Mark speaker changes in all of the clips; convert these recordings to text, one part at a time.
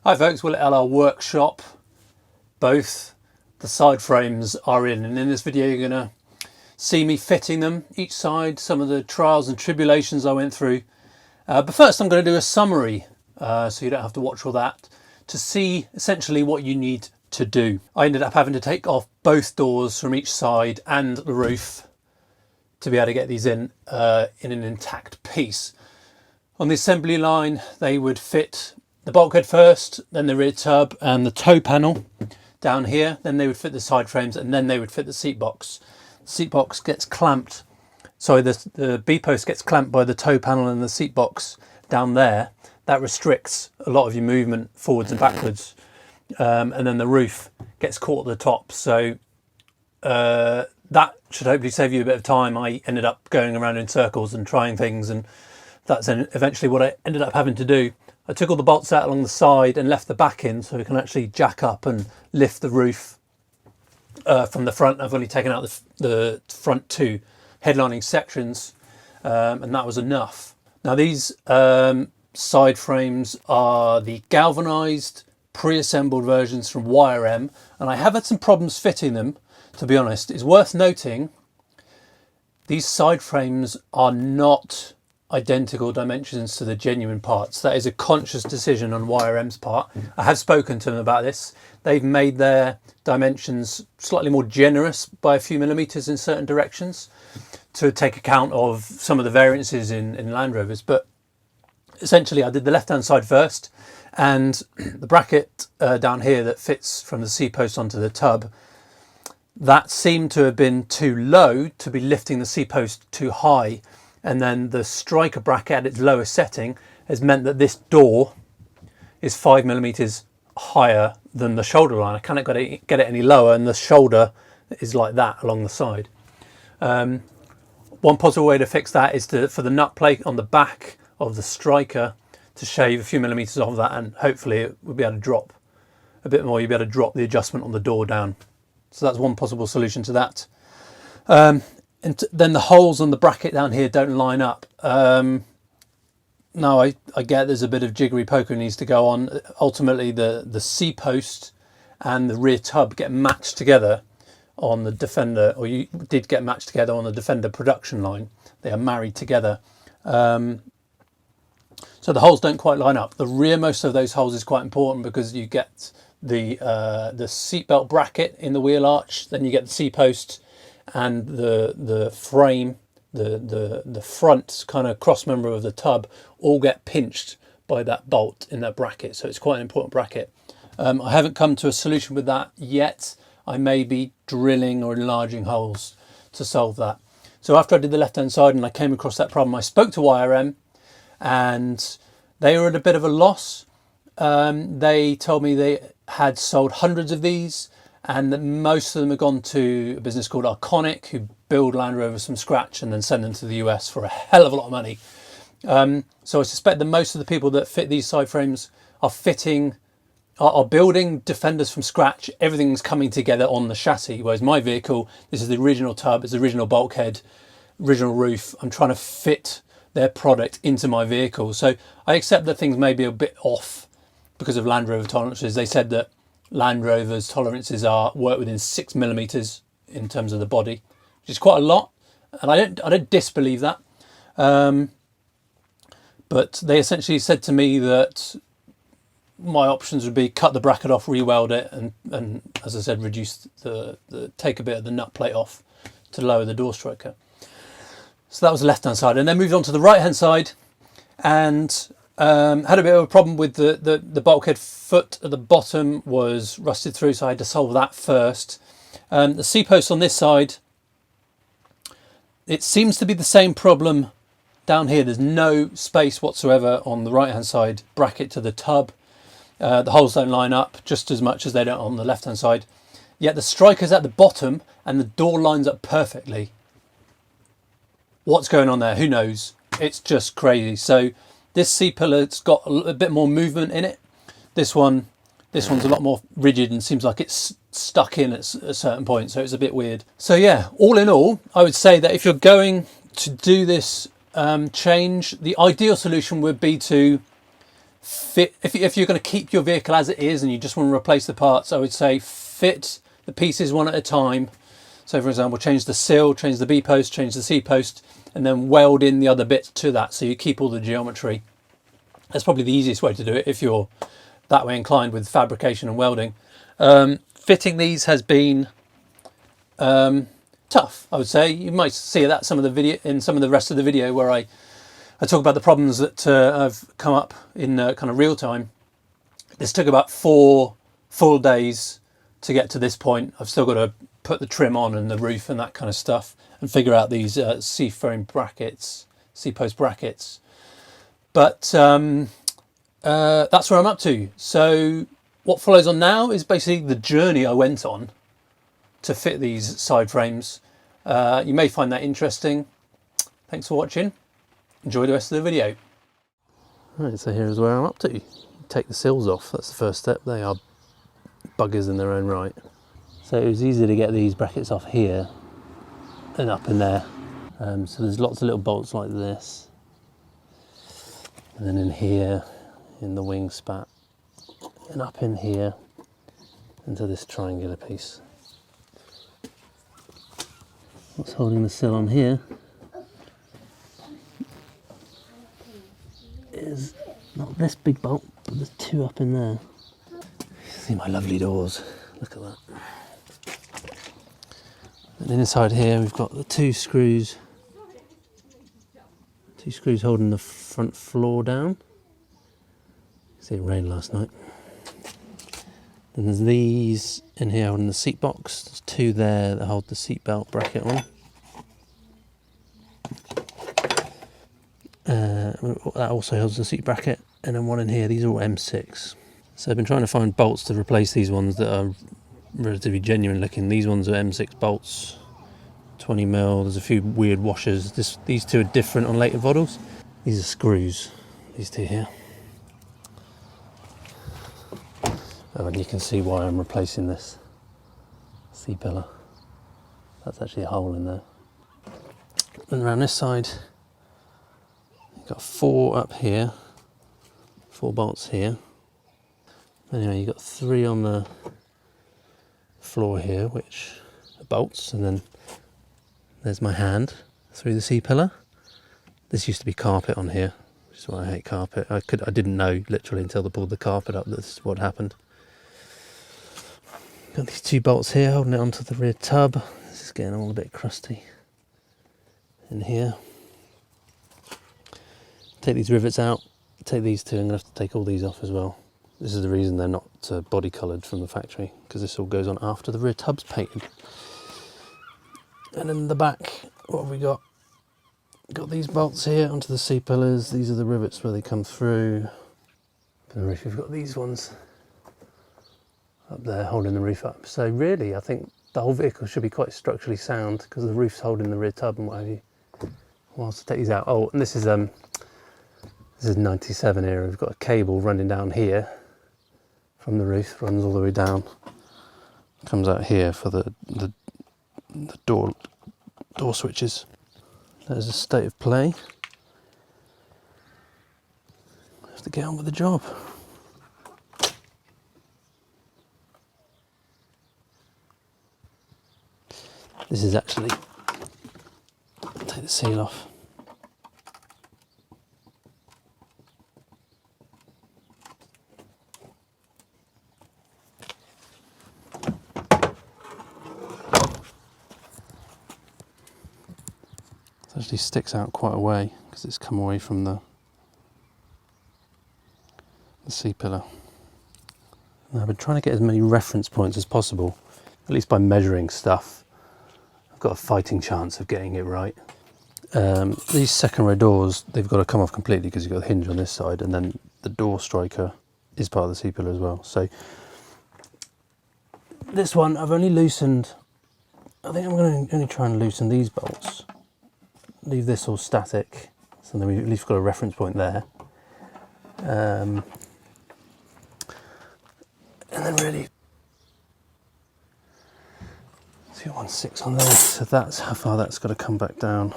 Speaker 1: Hi folks, we're at our workshop. Both the side frames are in, and in this video you're going to see me fitting them each side, some of the trials and tribulations I went through. But first I'm going to do a summary, so you don't have to watch all that, to see essentially what you need to do. I ended up having to take off both doors from each side and the roof to be able to get these in an intact piece. On the assembly line they would fit the bulkhead first, then the rear tub and the toe panel down here, then they would fit the side frames, and then they would fit the seat box. The seat box gets clamped, sorry, the B-post gets clamped by the toe panel and the seat box down there. That restricts a lot of your movement forwards and backwards, and then the roof gets caught at the top, so that should hopefully save you a bit of time. I ended up going around in circles and trying things, and that's eventually what I ended up having to do. I took all the bolts out along the side and left the back in so we can actually jack up and lift the roof from the front. I've only taken out the front two headlining sections, and that was enough. Now these side frames are the galvanized pre-assembled versions from YRM, and I have had some problems fitting them, to be honest. It's worth noting these side frames are not identical dimensions to the genuine parts. That is a conscious decision on YRM's part. I have spoken to them about this. They've made their dimensions slightly more generous by a few millimeters in certain directions to take account of some of the variances in Land Rovers. But essentially I did the left hand side first, and the bracket down here that fits from the C-post onto the tub, that seemed to have been too low to be lifting the C-post too high. And then the striker bracket at its lowest setting has meant that this door is 5 millimeters higher than the shoulder line. I cannot get it any lower, and the shoulder is like that along the side. One possible way to fix that is for the nut plate on the back of the striker to shave a few millimeters off that, and hopefully it will be able to drop a bit more. You'll be able to drop the adjustment on the door down. So that's one possible solution to that. And then the holes on the bracket down here don't line up. Now I get there's a bit of jiggery poker needs to go on. Ultimately the C-post and the rear tub get matched together on the Defender, or you did get matched together on the Defender production line. They are married together. So the holes don't quite line up. The rearmost of those holes is quite important because you get the seatbelt bracket in the wheel arch, then you get the C-post and the frame, the front kind of cross member of the tub all get pinched by that bolt in that bracket. So it's quite an important bracket. I haven't come to a solution with that yet. I may be drilling or enlarging holes to solve that. So after I did the left hand side and I came across that problem, I spoke to YRM and they were at a bit of a loss. They told me they had sold hundreds of these, and that most of them have gone to a business called Arconic, who build Land Rovers from scratch and then send them to the US for a hell of a lot of money. So I suspect that most of the people that fit these side frames are building Defenders from scratch. Everything's coming together on the chassis, whereas my vehicle, this is the original tub, it's the original bulkhead, original roof. I'm trying to fit their product into my vehicle. So I accept that things may be a bit off because of Land Rover tolerances. They said that Land Rover's tolerances work within 6 millimeters in terms of the body, which is quite a lot, and I don't disbelieve that. But they essentially said to me that my options would be cut the bracket off, re-weld it, and as I said, reduce take a bit of the nut plate off to lower the door striker. So that was the left hand side, and then moved on to the right hand side, and had a bit of a problem with the bulkhead foot at the bottom was rusted through, so I had to solve that first. The C-post on this side, it seems to be the same problem down here. There's no space whatsoever on the right hand side bracket to the tub. The holes don't line up just as much as they don't on the left hand side. Yet the striker's at the bottom and the door lines up perfectly. What's going on there? Who knows? It's just crazy. So this C-pillar's got a bit more movement in it. This one's a lot more rigid and seems like it's stuck in at a certain point, so it's a bit weird. So yeah, all in all, I would say that if you're going to do this change, the ideal solution would be to fit, if you're going to keep your vehicle as it is and you just want to replace the parts, I would say fit the pieces one at a time. So for example, change the sill, change the B post, change the C post, and then weld in the other bits to that so you keep all the geometry. That's probably the easiest way to do it if you're that way inclined with fabrication and welding. Fitting these has been tough, I would say. You might see that some of the video in some of the rest of the video where I talk about the problems that have come up in kind of real time. This took about 4 full days to get to this point. I've still got to put the trim on and the roof and that kind of stuff and figure out these C-frame brackets, C-post brackets. But that's where I'm up to. So what follows on now is basically the journey I went on to fit these side frames. You may find that interesting. Thanks for watching. Enjoy the rest of the video. Right, so here's where I'm up to. Take the sills off, that's the first step. They are buggers in their own right. So it was easy to get these brackets off here and up in there. So there's lots of little bolts like this. And then in here, in the wing spat, and up in here into this triangular piece. What's holding the sill on here is not this big bolt, but there's 2 up in there. See my lovely doors, look at that. And inside here we've got the 2 screws holding the front floor down. See, it rained last night. Then there's these in here holding the seat box. There's 2 there that hold the seat belt bracket on. That also holds the seat bracket, and then 1 in here. These are all M6. So I've been trying to find bolts to replace these ones that are relatively genuine looking. These ones are M6 bolts, 20mm. There's a few weird washers. These 2 are different on later models. These are screws, these 2 here. Oh, and you can see why I'm replacing this C-pillar. That's actually a hole in there. And around this side, you've got 4 up here, 4 bolts here. Anyway, you've got 3 on the floor here, which are bolts, and then there's my hand through the C-pillar. This used to be carpet on here, which is why I hate carpet. I didn't know literally until they pulled the carpet up that this is what happened. Got these 2 bolts here holding it onto the rear tub. This is getting all a bit crusty in here. Take these rivets out, take these 2, I'm going to have to take all these off as well. This is the reason they're not body coloured from the factory, because this all goes on after the rear tub's painted. And in the back, what have we got? Got these bolts here onto the C-pillars. These are the rivets where they come through. For the roof, we've got these ones up there holding the roof up. So really, I think the whole vehicle should be quite structurally sound because the roof's holding the rear tub and what have you. Whilst I take these out, oh, and this is 97 era. We've got a cable running down here from the roof, runs all the way down, comes out here for the door switches. There's a state of play. I have to get on with the job. This is actually, take the seal off. It actually sticks out quite a way because it's come away from the C-pillar. I've been trying to get as many reference points as possible, at least by measuring stuff. I've got a fighting chance of getting it right. These second row doors, they've got to come off completely because you've got the hinge on this side, and then the door striker is part of the C-pillar as well. So this one I've only loosened, I think I'm going to only try and loosen these bolts. Leave this all static, so then we've at least got a reference point there. And then really 216 on this, so that's how far that's got to come back down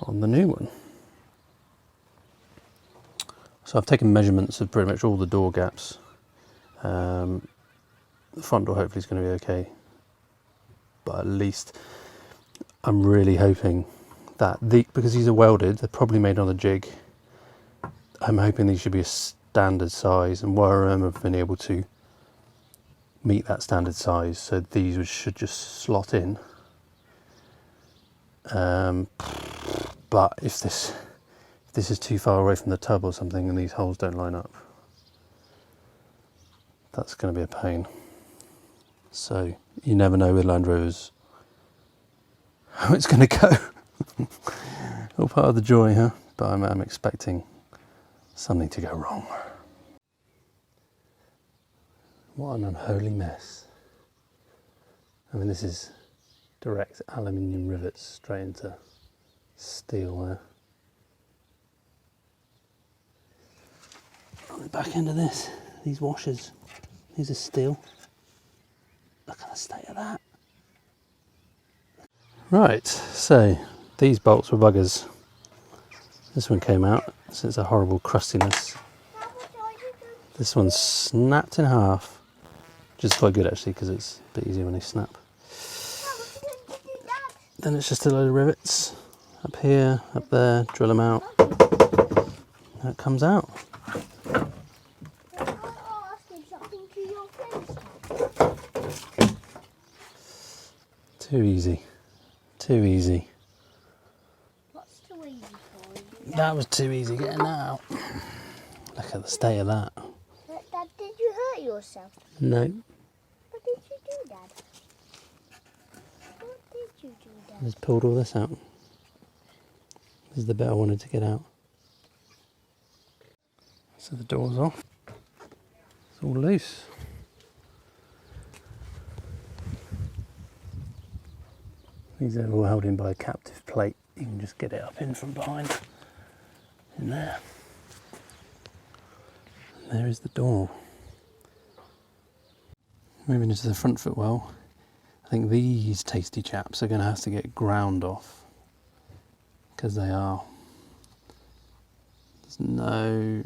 Speaker 1: on the new one. So I've taken measurements of pretty much all the door gaps. The front door hopefully is going to be okay, but at least I'm really hoping that because these are welded, they're probably made on a jig. I'm hoping these should be a standard size, and Warren have been able to meet that standard size, so these should just slot in. But if this is too far away from the tub or something and these holes don't line up, that's going to be a pain. So you never know with Land Rovers how it's going to go. All part of the joy, huh? But I'm expecting something to go wrong. What an unholy mess. I mean, this is direct aluminium rivets straight into steel there. On the back end of this, these washers, these are steel. Look at the state of that. Right, so these bolts were buggers. This one came out, so it's a horrible crustiness. This one's snapped in half, which is quite good actually because it's a bit easier when they snap. Then it's just a load of rivets up here, up there, drill them out. That comes out. Too easy. Too easy.
Speaker 2: What's too easy for you?
Speaker 1: That was too easy getting that out. Look at the state of that.
Speaker 2: Dad, did you hurt yourself?
Speaker 1: No.
Speaker 2: What did you do, Dad? What did you do, Dad?
Speaker 1: I just pulled all this out. This is the bit I wanted to get out. So the door's off. It's all loose. These are all held in by a captive plate. You can just get it up in from behind. In there. And there is the door. Moving into the front footwell, I think these tasty chaps are going to have to get ground off. Because they are. There's no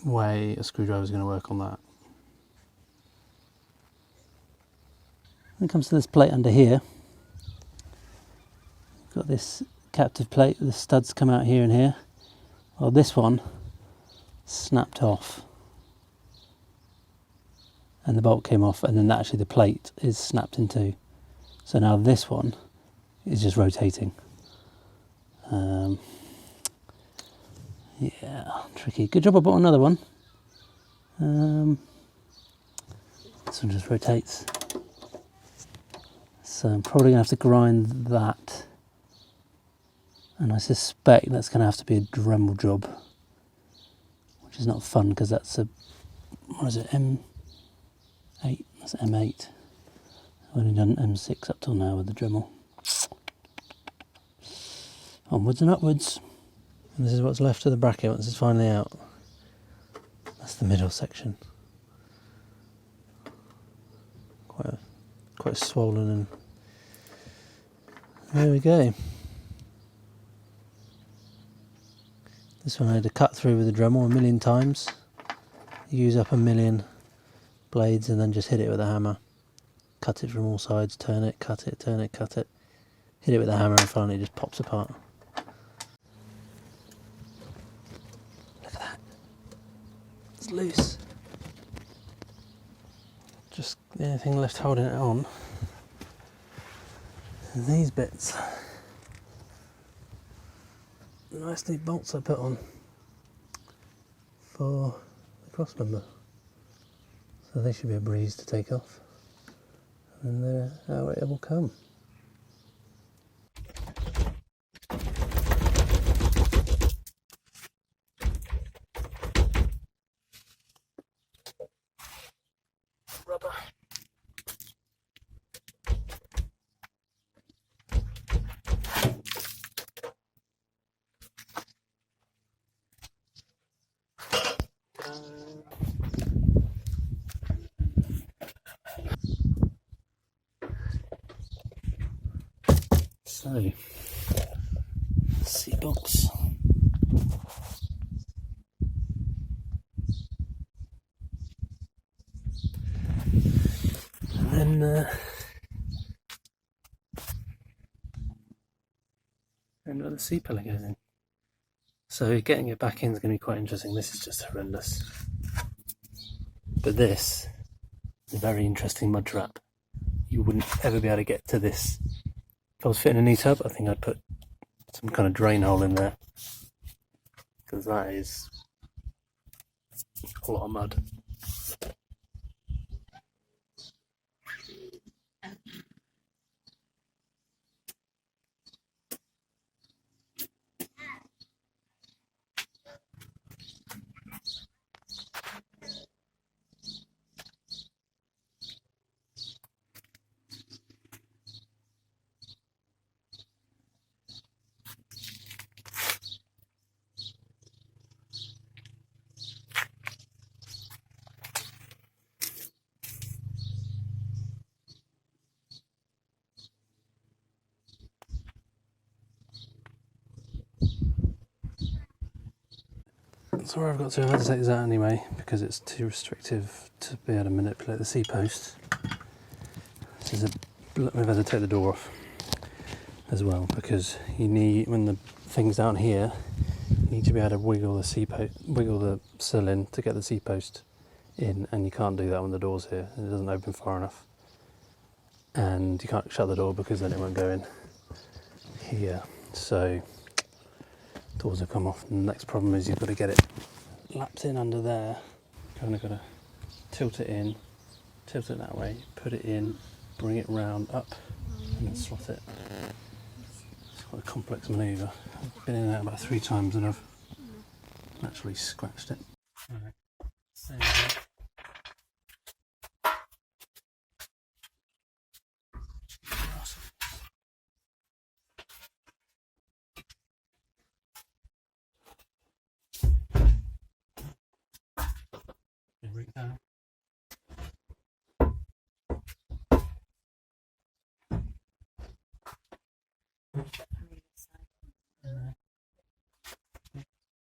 Speaker 1: way a screwdriver is going to work on that. When it comes to this plate under here, got this captive plate, the studs come out here and here. Well, this one snapped off and the bolt came off, and then actually the plate is snapped in two. So now this one is just rotating. Yeah, tricky. Good job I bought another one. This one just rotates. So I'm probably going to have to grind that. And I suspect that's going to have to be a Dremel job, which is not fun because that's a, what is it, M8? That's M8. I've only done M6 up till now with the Dremel. Onwards and upwards. And this is what's left of the bracket once it's finally out. That's the middle section. Quite swollen, and there we go. This one I had to cut through with a Dremel 1,000,000 times. Use up 1,000,000 blades and then just hit it with a hammer. Cut it from all sides, turn it, cut it, turn it, cut it. Hit it with a hammer and finally it just pops apart. Look at that. It's loose. Just the only thing left holding it on is these bits. Nice neat bolts I put on for the cross member, so they should be a breeze to take off, and then out it will come. Rubber. So, seat box. then where the C-pillar goes in. So getting it back in is going to be quite interesting. This is just horrendous. But this is a very interesting mud trap. You wouldn't ever be able to get to this. If I was fitting a knee tub, I think I'd put some kind of drain hole in there, because that is a lot of mud. So where I've got to, I had to take this out anyway because it's too restrictive to be able to manipulate the C-post. We've had to take the door off as well because you need, when the thing's down here, you need to be able to wiggle the sill in to get the C-post in, and you can't do that when the door's here. It doesn't open far enough, and you can't shut the door because then it won't go in here. So doors have come off, and the next problem is you've got to get it lapped in under there. Kind of got to tilt it in, tilt it that way, put it in, bring it round up, and then slot it. It's quite a complex manoeuvre. I've been in and out about 3 times and I've actually scratched it. Right. Same here. Ring down.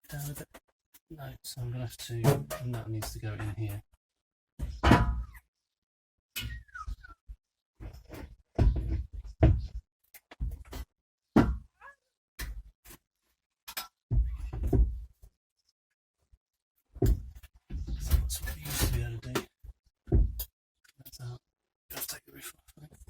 Speaker 1: Down a bit. No, so I'm going to have to, and that needs to go in here. So that's what we used to be able to do. That's out. I'll have to take the roof off, I think.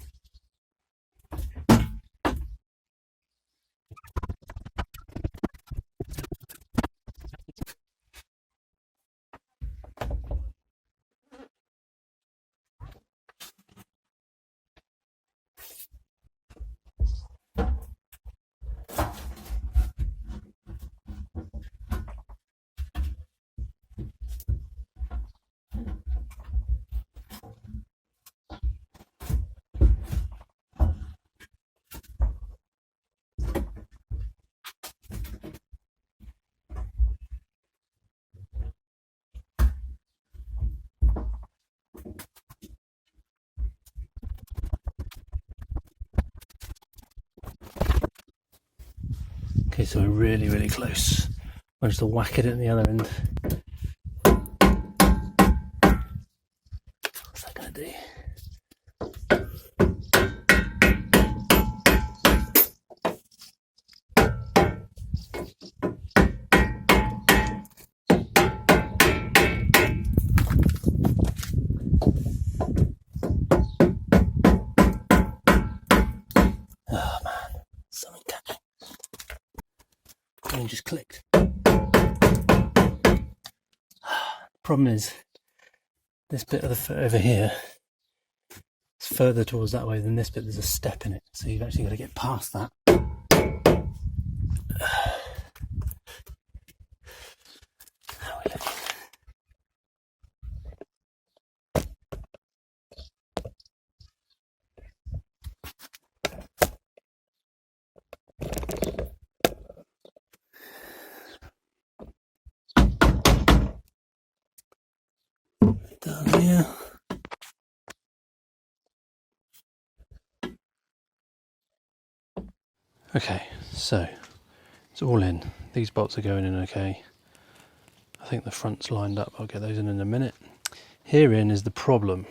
Speaker 1: Okay, so we're really, really close. I'll just whack it at the other end. What's that going to do? Oh man, something catching. And just clicked. Problem is, this bit of the foot over here is further towards that way than this bit. There's a step in it, so you've actually got to get past that. How are we looking? Down here. Okay, so it's all in. These bolts are going in okay. I think the front's lined up. I'll get those in a minute. Herein is the problem.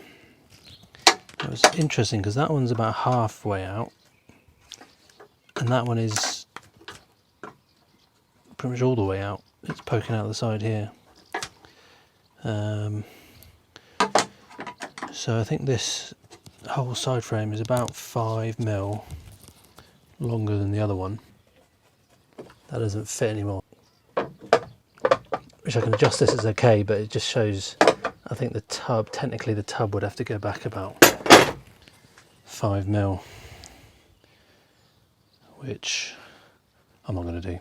Speaker 1: It was interesting because that one's about halfway out, and that one is pretty much all the way out. It's poking out the side here. So I think this whole side frame is about 5mm longer than the other one. That doesn't fit anymore. Which I can adjust this as okay, but it just shows, I think the tub, technically the tub would have to go back about 5mm, which I'm not going to do.